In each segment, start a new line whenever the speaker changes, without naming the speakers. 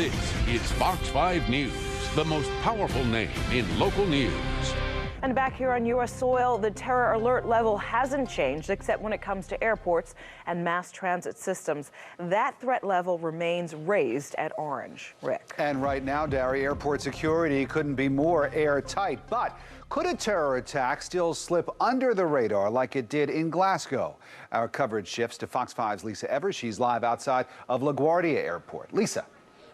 This is Fox 5 News, the most powerful name in local news.
And back here on U.S. soil, the terror alert level hasn't changed except when it comes to airports and mass transit systems. That threat level remains raised at orange. Rick.
And right now, Dari, airport security couldn't be more airtight. But could a terror attack still slip under the radar like it did in Glasgow? Our coverage shifts to Fox 5's Lisa Evers. She's live outside of LaGuardia Airport. Lisa.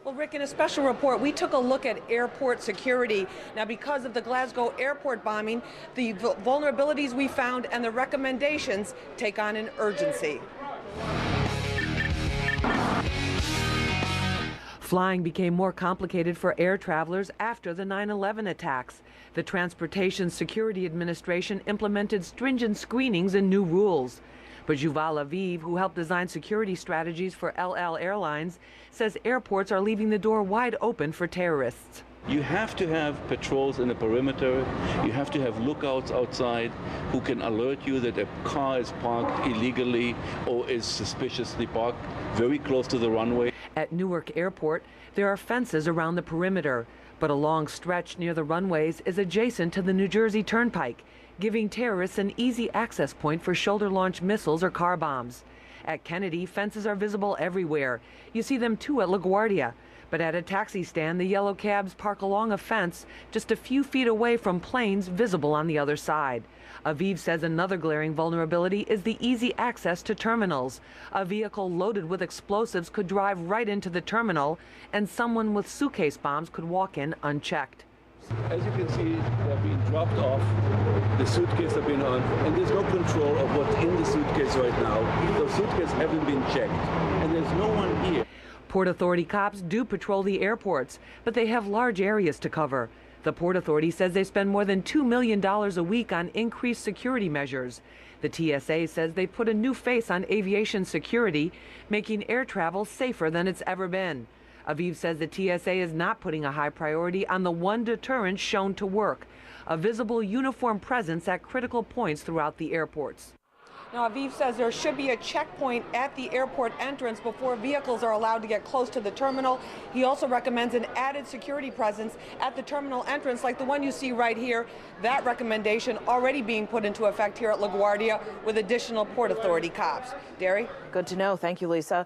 Well, Rick, in a special report, we took a look at airport security. Now, because of the Glasgow airport bombing, the vulnerabilities we found and the recommendations take on an urgency. Flying became more complicated for air travelers after the 9/11 attacks. The Transportation Security Administration implemented stringent screenings and new rules. But Juval Aviv, who helped design security strategies for LL Airlines, says airports are leaving the door wide open for terrorists.
You have to have patrols in the perimeter. You have to have lookouts outside who can alert you that a car is parked illegally or is suspiciously parked very close to the runway.
At Newark Airport, there are fences around the perimeter, but a long stretch near the runways is adjacent to the New Jersey Turnpike, giving terrorists an easy access point for shoulder-launched missiles or car bombs. At Kennedy, fences are visible everywhere. You see them too at LaGuardia. But at a taxi stand, the yellow cabs park along a fence just a few feet away from planes visible on the other side. Aviv says another glaring vulnerability is the easy access to terminals. A vehicle loaded with explosives could drive right into the terminal, and someone with suitcase bombs could walk in unchecked.
As you can see, they're being dropped off. The suitcases have been on, and there's no control of what's in the suitcase right now. Those suitcases haven't been checked, and there's no one here.
Port Authority cops do patrol the airports, but they have large areas to cover. The Port Authority says they spend more than $2 million a week on increased security measures. The TSA says they put a new face on aviation security, making air travel safer than it's ever been. Aviv says the TSA is not putting a high priority on the one deterrent shown to work, a visible uniform presence at critical points throughout the airports. Now, Aviv says there should be a checkpoint at the airport entrance before vehicles are allowed to get close to the terminal. He also recommends an added security presence at the terminal entrance, like the one you see right here. That recommendation already being put into effect here at LaGuardia with additional Port Authority cops. Dari?
Good to know. Thank you, Lisa.